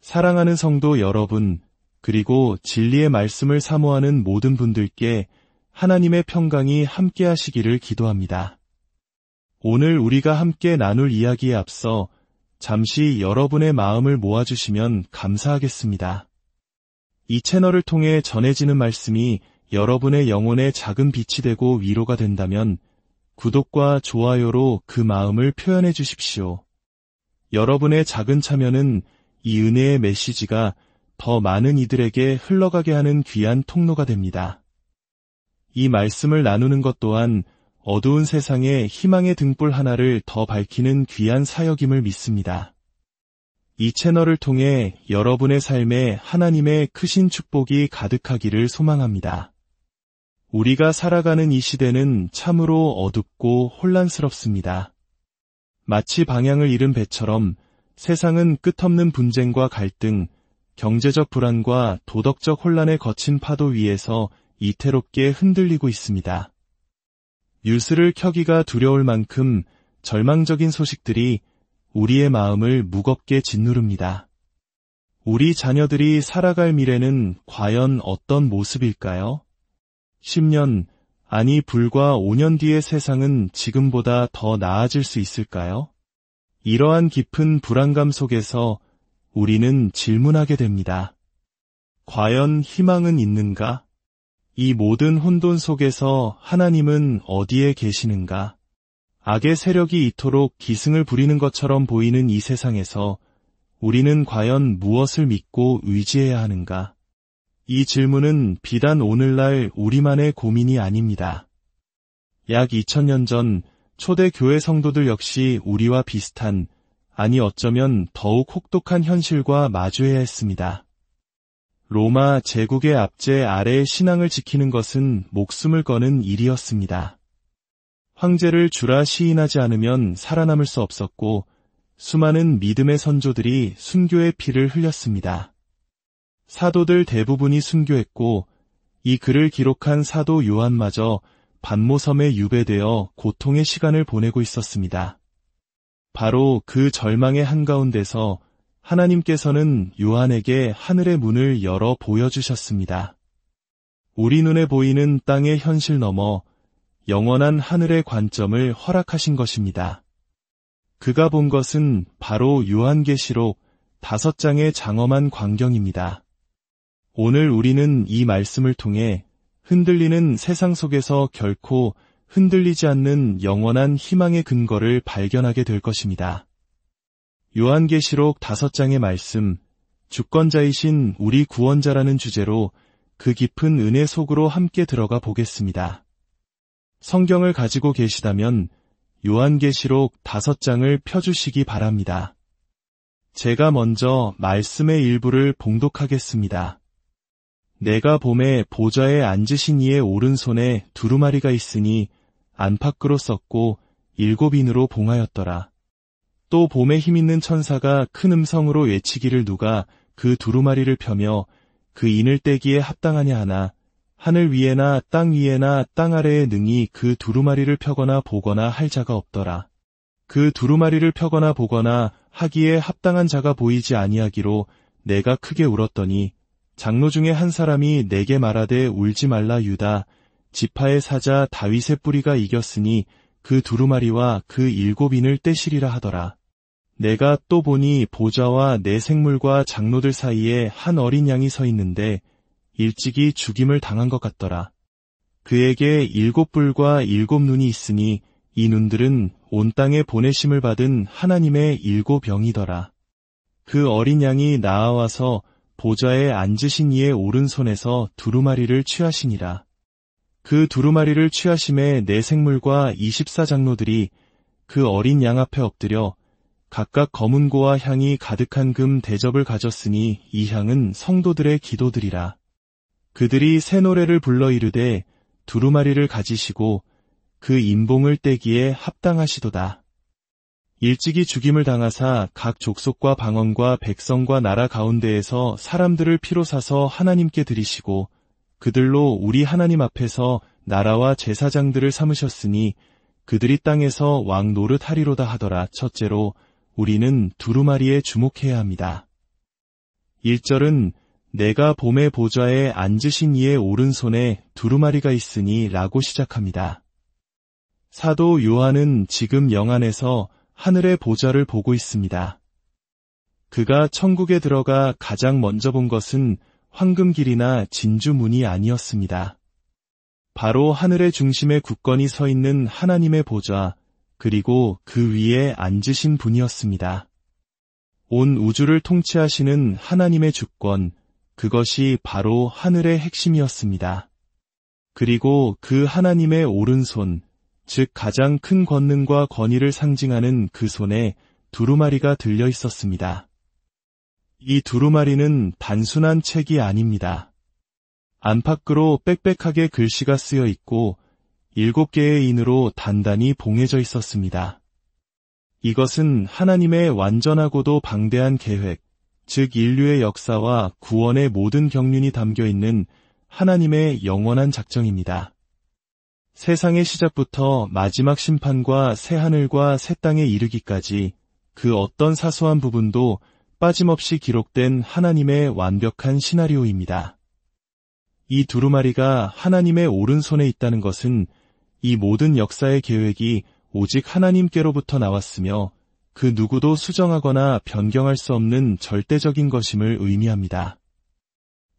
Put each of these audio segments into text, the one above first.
사랑하는 성도 여러분, 그리고 진리의 말씀을 사모하는 모든 분들께 하나님의 평강이 함께 하시기를 기도합니다. 오늘 우리가 함께 나눌 이야기에 앞서 잠시 여러분의 마음을 모아주시면 감사하겠습니다. 이 채널을 통해 전해지는 말씀이 여러분의 영혼에 작은 빛이 되고 위로가 된다면 구독과 좋아요로 그 마음을 표현해 주십시오. 여러분의 작은 참여는 이 은혜의 메시지가 더 많은 이들에게 흘러가게 하는 귀한 통로가 됩니다. 이 말씀을 나누는 것 또한 어두운 세상에 희망의 등불 하나를 더 밝히는 귀한 사역임을 믿습니다. 이 채널을 통해 여러분의 삶에 하나님의 크신 축복이 가득하기를 소망합니다. 우리가 살아가는 이 시대는 참으로 어둡고 혼란스럽습니다. 마치 방향을 잃은 배처럼 세상은 끝없는 분쟁과 갈등, 경제적 불안과 도덕적 혼란에 거친 파도 위에서 이태롭게 흔들리고 있습니다. 뉴스를 켜기가 두려울 만큼 절망적인 소식들이 우리의 마음을 무겁게 짓누릅니다. 우리 자녀들이 살아갈 미래는 과연 어떤 모습일까요? 10년, 아니 불과 5년 뒤의 세상은 지금보다 더 나아질 수 있을까요? 이러한 깊은 불안감 속에서 우리는 질문하게 됩니다. 과연 희망은 있는가? 이 모든 혼돈 속에서 하나님은 어디에 계시는가? 악의 세력이 이토록 기승을 부리는 것처럼 보이는 이 세상에서 우리는 과연 무엇을 믿고 의지해야 하는가? 이 질문은 비단 오늘날 우리만의 고민이 아닙니다. 약 2000년 전 초대 교회 성도들 역시 우리와 비슷한, 아니 어쩌면 더욱 혹독한 현실과 마주해야 했습니다. 로마 제국의 압제 아래의 신앙을 지키는 것은 목숨을 거는 일이었습니다. 황제를 주라 시인하지 않으면 살아남을 수 없었고 수많은 믿음의 선조들이 순교의 피를 흘렸습니다. 사도들 대부분이 순교했고 이 글을 기록한 사도 요한마저 반모섬에 유배되어 고통의 시간을 보내고 있었습니다. 바로 그 절망의 한가운데서 하나님께서는 요한에게 하늘의 문을 열어 보여주셨습니다. 우리 눈에 보이는 땅의 현실 너머 영원한 하늘의 관점을 허락하신 것입니다. 그가 본 것은 바로 요한계시록 5장의 장엄한 광경입니다. 오늘 우리는 이 말씀을 통해 흔들리는 세상 속에서 결코 흔들리지 않는 영원한 희망의 근거를 발견하게 될 것입니다. 요한계시록 5장의 말씀, 주권자이신 우리 구원자라는 주제로 그 깊은 은혜 속으로 함께 들어가 보겠습니다. 성경을 가지고 계시다면 요한계시록 5장을 펴주시기 바랍니다. 제가 먼저 말씀의 일부를 봉독하겠습니다. 내가 봄에 보좌에 앉으신 이의 오른손에 두루마리가 있으니 안팎으로 썼고 7인으로 봉하였더라. 또 봄에 힘있는 천사가 큰 음성으로 외치기를 누가 그 두루마리를 펴며 그 인을 떼기에 합당하냐 하나 하늘 위에나 땅 위에나 땅 아래에 능히 그 두루마리를 펴거나 보거나 할 자가 없더라. 그 두루마리를 펴거나 보거나 하기에 합당한 자가 보이지 아니하기로 내가 크게 울었더니 장로 중에 한 사람이 내게 말하되 울지 말라 유다 지파의 사자 다윗의 뿌리가 이겼으니 그 두루마리와 그 7인을 떼시리라 하더라. 내가 또 보니 보좌와 내 생물과 장로들 사이에 한 어린 양이 서 있는데 일찍이 죽임을 당한 것 같더라. 그에게 7뿔과 7눈이 있으니 이 눈들은 온 땅에 보내심을 받은 하나님의 7영이더라. 그 어린 양이 나아와서 보좌에 앉으신 이의 오른손에서 두루마리를 취하시니라. 그 두루마리를 취하심에 내 생물과 24장로들이 그 어린 양 앞에 엎드려 각각 검은고와 향이 가득한 금 대접을 가졌으니 이 향은 성도들의 기도들이라. 그들이 새 노래를 불러 이르되 두루마리를 가지시고 그 인봉을 떼기에 합당하시도다. 일찍이 죽임을 당하사 각 족속과 방언과 백성과 나라 가운데에서 사람들을 피로 사서 하나님께 드리시고 그들로 우리 하나님 앞에서 나라와 제사장들을 삼으셨으니 그들이 땅에서 왕 노릇하리로다 하더라. 첫째로 우리는 두루마리에 주목해야 합니다. 1절은 내가 봄의 보좌에 앉으신 이의 오른손에 두루마리가 있으니 라고 시작합니다. 사도 요한은 지금 영안에서 하늘의 보좌를 보고 있습니다. 그가 천국에 들어가 가장 먼저 본 것은 황금길이나 진주문이 아니었습니다. 바로 하늘의 중심에 굳건히 서 있는 하나님의 보좌, 그리고 그 위에 앉으신 분이었습니다. 온 우주를 통치하시는 하나님의 주권, 그것이 바로 하늘의 핵심이었습니다. 그리고 그 하나님의 오른손, 즉 가장 큰 권능과 권위를 상징하는 그 손에 두루마리가 들려 있었습니다. 이 두루마리는 단순한 책이 아닙니다. 안팎으로 빽빽하게 글씨가 쓰여 있고 7개의 인으로 단단히 봉해져 있었습니다. 이것은 하나님의 완전하고도 방대한 계획, 즉 인류의 역사와 구원의 모든 경륜이 담겨 있는 하나님의 영원한 작정입니다. 세상의 시작부터 마지막 심판과 새하늘과 새 땅에 이르기까지 그 어떤 사소한 부분도 빠짐없이 기록된 하나님의 완벽한 시나리오입니다. 이 두루마리가 하나님의 오른손에 있다는 것은 이 모든 역사의 계획이 오직 하나님께로부터 나왔으며 그 누구도 수정하거나 변경할 수 없는 절대적인 것임을 의미합니다.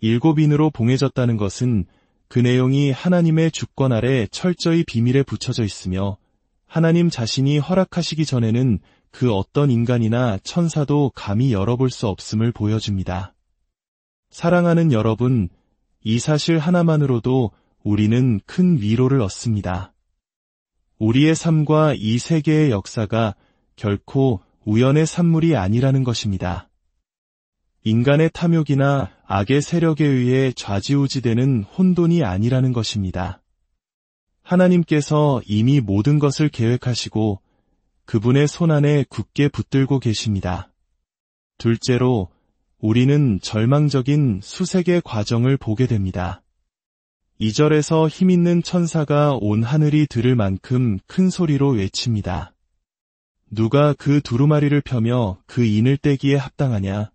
7인으로 봉해졌다는 것은 그 내용이 하나님의 주권 아래 철저히 비밀에 붙여져 있으며 하나님 자신이 허락하시기 전에는 그 어떤 인간이나 천사도 감히 열어볼 수 없음을 보여줍니다. 사랑하는 여러분, 이 사실 하나만으로도 우리는 큰 위로를 얻습니다. 우리의 삶과 이 세계의 역사가 결코 우연의 산물이 아니라는 것입니다. 인간의 탐욕이나 악의 세력에 의해 좌지우지되는 혼돈이 아니라는 것입니다. 하나님께서 이미 모든 것을 계획하시고 그분의 손안에 굳게 붙들고 계십니다. 둘째로, 우리는 절망적인 수색의 과정을 보게 됩니다. 2절에서 힘있는 천사가 온 하늘이 들을 만큼 큰 소리로 외칩니다. 누가 그 두루마리를 펴며 그 인을 떼기에 합당하냐?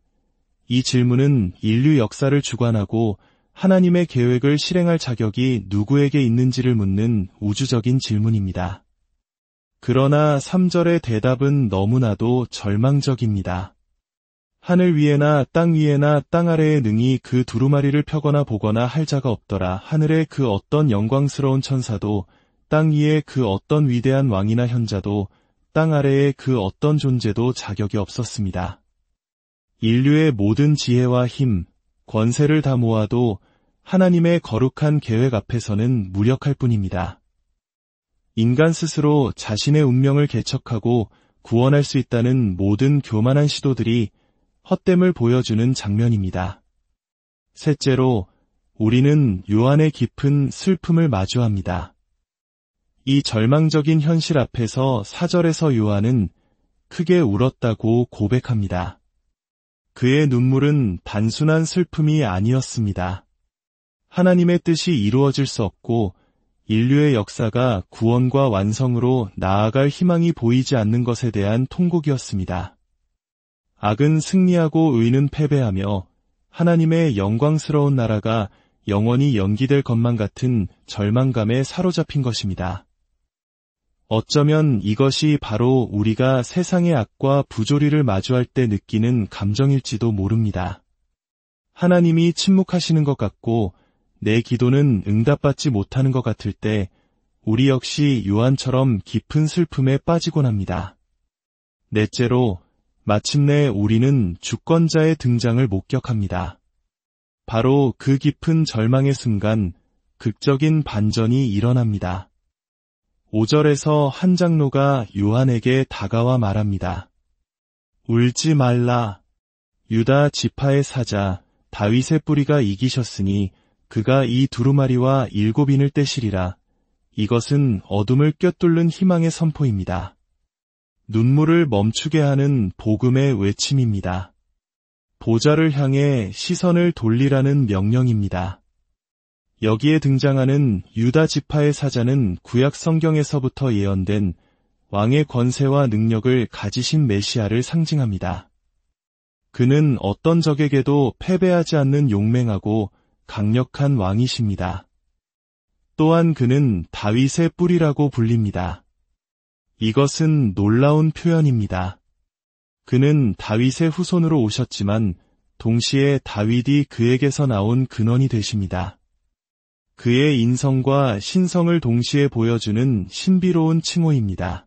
이 질문은 인류 역사를 주관하고 하나님의 계획을 실행할 자격이 누구에게 있는지를 묻는 우주적인 질문입니다. 그러나 3절의 대답은 너무나도 절망적입니다. 하늘 위에나 땅 위에나 땅 아래에 능히 그 두루마리를 펴거나 보거나 할 자가 없더라. 하늘의 그 어떤 영광스러운 천사도, 땅 위에 그 어떤 위대한 왕이나 현자도, 땅 아래의 그 어떤 존재도 자격이 없었습니다. 인류의 모든 지혜와 힘, 권세를 다 모아도 하나님의 거룩한 계획 앞에서는 무력할 뿐입니다. 인간 스스로 자신의 운명을 개척하고 구원할 수 있다는 모든 교만한 시도들이 헛됨을 보여주는 장면입니다. 셋째로, 우리는 요한의 깊은 슬픔을 마주합니다. 이 절망적인 현실 앞에서 4절에서 요한은 크게 울었다고 고백합니다. 그의 눈물은 단순한 슬픔이 아니었습니다. 하나님의 뜻이 이루어질 수 없고 인류의 역사가 구원과 완성으로 나아갈 희망이 보이지 않는 것에 대한 통곡이었습니다. 악은 승리하고 의는 패배하며 하나님의 영광스러운 나라가 영원히 연기될 것만 같은 절망감에 사로잡힌 것입니다. 어쩌면 이것이 바로 우리가 세상의 악과 부조리를 마주할 때 느끼는 감정일지도 모릅니다. 하나님이 침묵하시는 것 같고 내 기도는 응답받지 못하는 것 같을 때 우리 역시 요한처럼 깊은 슬픔에 빠지곤 합니다. 넷째로, 마침내 우리는 주권자의 등장을 목격합니다. 바로 그 깊은 절망의 순간 극적인 반전이 일어납니다. 5절에서 한 장로가 요한에게 다가와 말합니다. 울지 말라. 유다 지파의 사자 다윗의 뿌리가 이기셨으니 그가 이 두루마리와 7인을 떼시리라. 이것은 어둠을 꿰뚫는 희망의 선포입니다. 눈물을 멈추게 하는 복음의 외침입니다. 보좌를 향해 시선을 돌리라는 명령입니다. 여기에 등장하는 유다 지파의 사자는 구약 성경에서부터 예언된 왕의 권세와 능력을 가지신 메시아를 상징합니다. 그는 어떤 적에게도 패배하지 않는 용맹하고 강력한 왕이십니다. 또한 그는 다윗의 뿌리라고 불립니다. 이것은 놀라운 표현입니다. 그는 다윗의 후손으로 오셨지만 동시에 다윗이 그에게서 나온 근원이 되십니다. 그의 인성과 신성을 동시에 보여주는 신비로운 칭호입니다.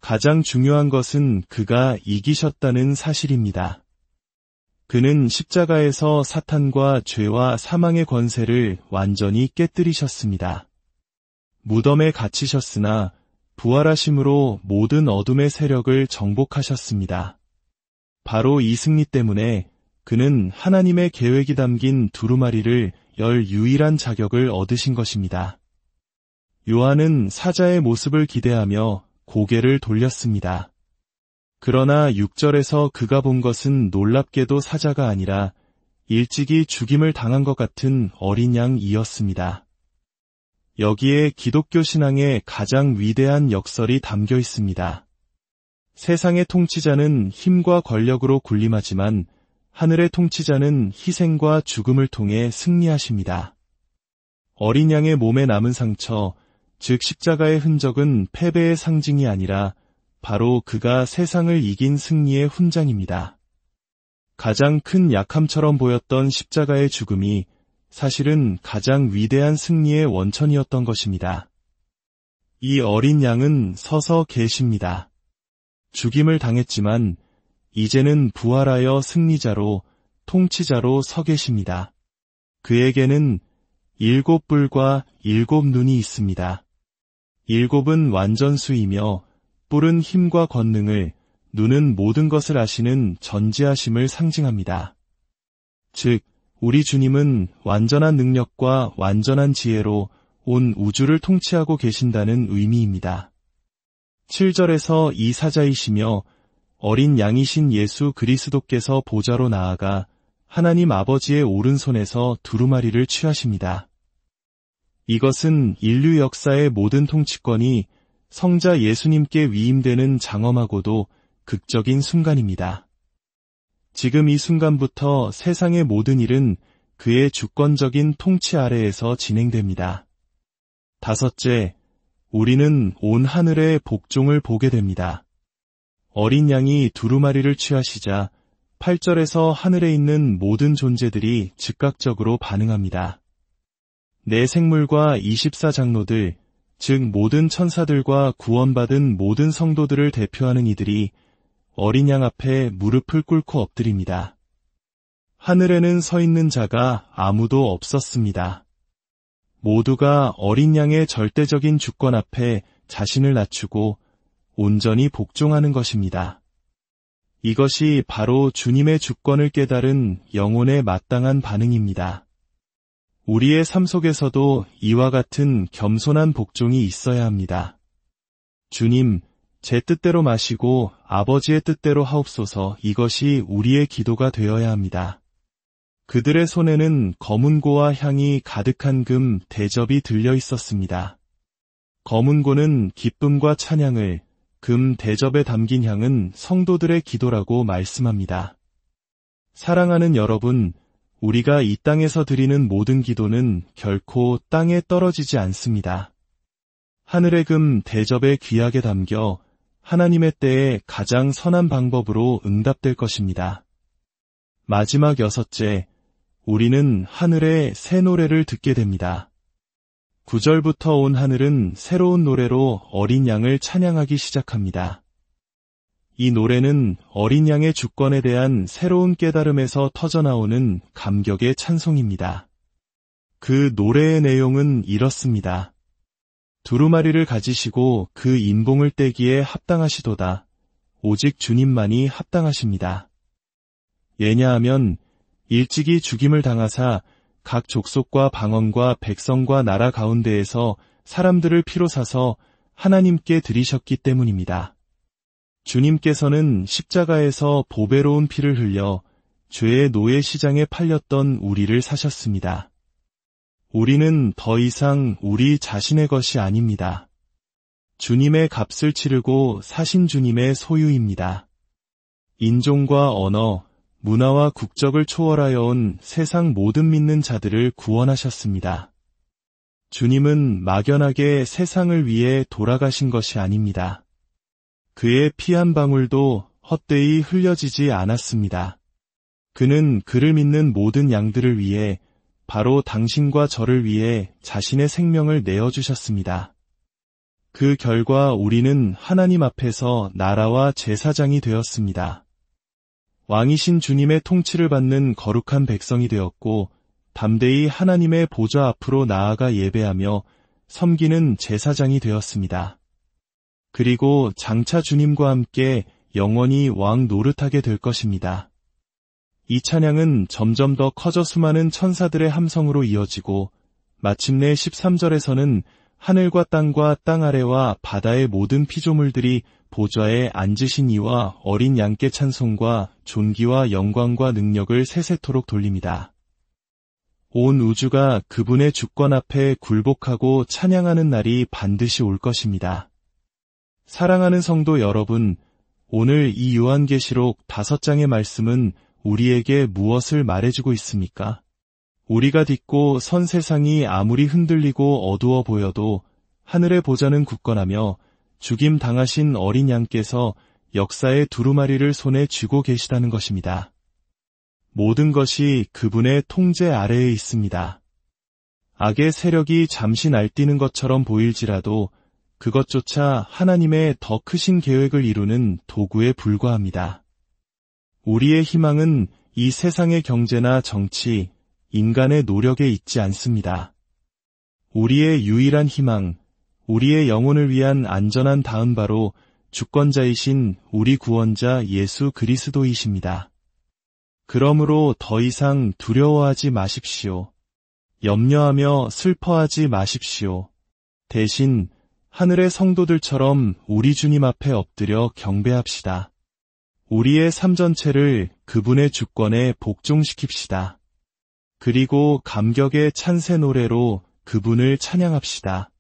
가장 중요한 것은 그가 이기셨다는 사실입니다. 그는 십자가에서 사탄과 죄와 사망의 권세를 완전히 깨뜨리셨습니다. 무덤에 갇히셨으나 부활하심으로 모든 어둠의 세력을 정복하셨습니다. 바로 이 승리 때문에 그는 하나님의 계획이 담긴 두루마리를 열 유일한 자격을 얻으신 것입니다. 요한은 사자의 모습을 기대하며 고개를 돌렸습니다. 그러나 6절에서 그가 본 것은 놀랍게도 사자가 아니라 일찍이 죽임을 당한 것 같은 어린 양이었습니다. 여기에 기독교 신앙의 가장 위대한 역설이 담겨 있습니다. 세상의 통치자는 힘과 권력으로 군림하지만 하늘의 통치자는 희생과 죽음을 통해 승리하십니다. 어린 양의 몸에 남은 상처, 즉 십자가의 흔적은 패배의 상징이 아니라 바로 그가 세상을 이긴 승리의 훈장입니다. 가장 큰 약함처럼 보였던 십자가의 죽음이 사실은 가장 위대한 승리의 원천이었던 것입니다. 이 어린 양은 서서 계십니다. 죽임을 당했지만 이제는 부활하여 승리자로, 통치자로 서 계십니다. 그에게는 7뿔과 7눈이 있습니다. 7은 완전수이며 뿔은 힘과 권능을, 눈은 모든 것을 아시는 전지하심을 상징합니다. 즉, 우리 주님은 완전한 능력과 완전한 지혜로 온 우주를 통치하고 계신다는 의미입니다. 7절에서 이 사자이시며 어린 양이신 예수 그리스도께서 보좌로 나아가 하나님 아버지의 오른손에서 두루마리를 취하십니다. 이것은 인류 역사의 모든 통치권이 성자 예수님께 위임되는 장엄하고도 극적인 순간입니다. 지금 이 순간부터 세상의 모든 일은 그의 주권적인 통치 아래에서 진행됩니다. 5째, 우리는 온 하늘의 복종을 보게 됩니다. 어린 양이 두루마리를 취하시자 8절에서 하늘에 있는 모든 존재들이 즉각적으로 반응합니다. 내 생물과 24장로들, 즉 모든 천사들과 구원받은 모든 성도들을 대표하는 이들이 어린 양 앞에 무릎을 꿇고 엎드립니다. 하늘에는 서 있는 자가 아무도 없었습니다. 모두가 어린 양의 절대적인 주권 앞에 자신을 낮추고 온전히 복종하는 것입니다. 이것이 바로 주님의 주권을 깨달은 영혼의 마땅한 반응입니다. 우리의 삶 속에서도 이와 같은 겸손한 복종이 있어야 합니다. 주님, 제 뜻대로 마시고 아버지의 뜻대로 하옵소서. 이것이 우리의 기도가 되어야 합니다. 그들의 손에는 검은고와 향이 가득한 금 대접이 들려 있었습니다. 검은고는 기쁨과 찬양을, 금 대접에 담긴 향은 성도들의 기도라고 말씀합니다. 사랑하는 여러분, 우리가 이 땅에서 드리는 모든 기도는 결코 땅에 떨어지지 않습니다. 하늘의 금 대접에 귀하게 담겨 하나님의 때에 가장 선한 방법으로 응답될 것입니다. 마지막 6째, 우리는 하늘의 새 노래를 듣게 됩니다. 9절부터 온 하늘은 새로운 노래로 어린 양을 찬양하기 시작합니다. 이 노래는 어린 양의 주권에 대한 새로운 깨달음에서 터져나오는 감격의 찬송입니다. 그 노래의 내용은 이렇습니다. 두루마리를 가지시고 그 인봉을 떼기에 합당하시도다. 오직 주님만이 합당하십니다. 왜냐하면 일찍이 죽임을 당하사 각 족속과 방언과 백성과 나라 가운데에서 사람들을 피로 사서 하나님께 드리셨기 때문입니다. 주님께서는 십자가에서 보배로운 피를 흘려 죄의 노예 시장에 팔렸던 우리를 사셨습니다. 우리는 더 이상 우리 자신의 것이 아닙니다. 주님의 값을 치르고 사신 주님의 소유입니다. 인종과 언어, 문화와 국적을 초월하여 온 세상 모든 믿는 자들을 구원하셨습니다. 주님은 막연하게 세상을 위해 돌아가신 것이 아닙니다. 그의 피 한 방울도 헛되이 흘려지지 않았습니다. 그는 그를 믿는 모든 양들을 위해, 바로 당신과 저를 위해 자신의 생명을 내어주셨습니다. 그 결과 우리는 하나님 앞에서 나라와 제사장이 되었습니다. 왕이신 주님의 통치를 받는 거룩한 백성이 되었고, 담대히 하나님의 보좌 앞으로 나아가 예배하며 섬기는 제사장이 되었습니다. 그리고 장차 주님과 함께 영원히 왕 노릇하게 될 것입니다. 이 찬양은 점점 더 커져 수많은 천사들의 함성으로 이어지고, 마침내 13절에서는 하늘과 땅과 땅 아래와 바다의 모든 피조물들이 보좌에 앉으신 이와 어린 양께 찬송과 존귀와 영광과 능력을 세세토록 돌립니다. 온 우주가 그분의 주권 앞에 굴복하고 찬양하는 날이 반드시 올 것입니다. 사랑하는 성도 여러분, 오늘 이 요한계시록 5장의 말씀은 우리에게 무엇을 말해주고 있습니까? 우리가 딛고 선 세상이 아무리 흔들리고 어두워 보여도 하늘의 보좌는 굳건하며 죽임 당하신 어린 양께서 역사의 두루마리를 손에 쥐고 계시다는 것입니다. 모든 것이 그분의 통제 아래에 있습니다. 악의 세력이 잠시 날뛰는 것처럼 보일지라도 그것조차 하나님의 더 크신 계획을 이루는 도구에 불과합니다. 우리의 희망은 이 세상의 경제나 정치, 인간의 노력에 있지 않습니다. 우리의 유일한 희망, 우리의 영혼을 위한 안전한 다음 바로 주권자이신 우리 구원자 예수 그리스도이십니다. 그러므로 더 이상 두려워하지 마십시오. 염려하며 슬퍼하지 마십시오. 대신 하늘의 성도들처럼 우리 주님 앞에 엎드려 경배합시다. 우리의 삶 전체를 그분의 주권에 복종시킵시다. 그리고 감격의 찬새 노래로 그분을 찬양합시다.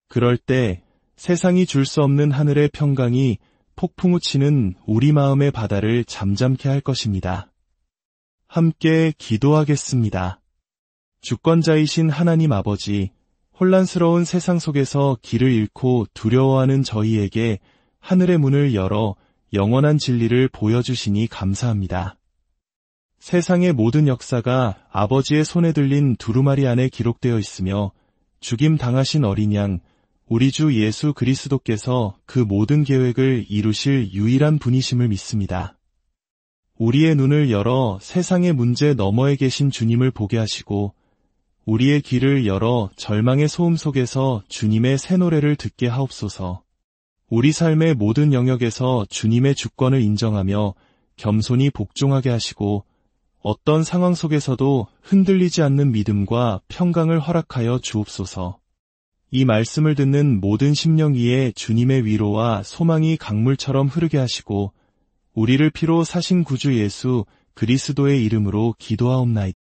그럴 때 세상이 줄 수 없는 하늘의 평강이 폭풍우 치는 우리 마음의 바다를 잠잠케 할 것입니다. 함께 기도하겠습니다. 주권자이신 하나님 아버지, 혼란스러운 세상 속에서 길을 잃고 두려워하는 저희에게 하늘의 문을 열어 영원한 진리를 보여주시니 감사합니다. 세상의 모든 역사가 아버지의 손에 들린 두루마리 안에 기록되어 있으며 죽임 당하신 어린 양, 우리 주 예수 그리스도께서 그 모든 계획을 이루실 유일한 분이심을 믿습니다. 우리의 눈을 열어 세상의 문제 너머에 계신 주님을 보게 하시고 우리의 귀를 열어 절망의 소음 속에서 주님의 새 노래를 듣게 하옵소서. 우리 삶의 모든 영역에서 주님의 주권을 인정하며 겸손히 복종하게 하시고 어떤 상황 속에서도 흔들리지 않는 믿음과 평강을 허락하여 주옵소서. 이 말씀을 듣는 모든 심령 위에 주님의 위로와 소망이 강물처럼 흐르게 하시고 우리를 피로 사신 구주 예수 그리스도의 이름으로 기도하옵나이다.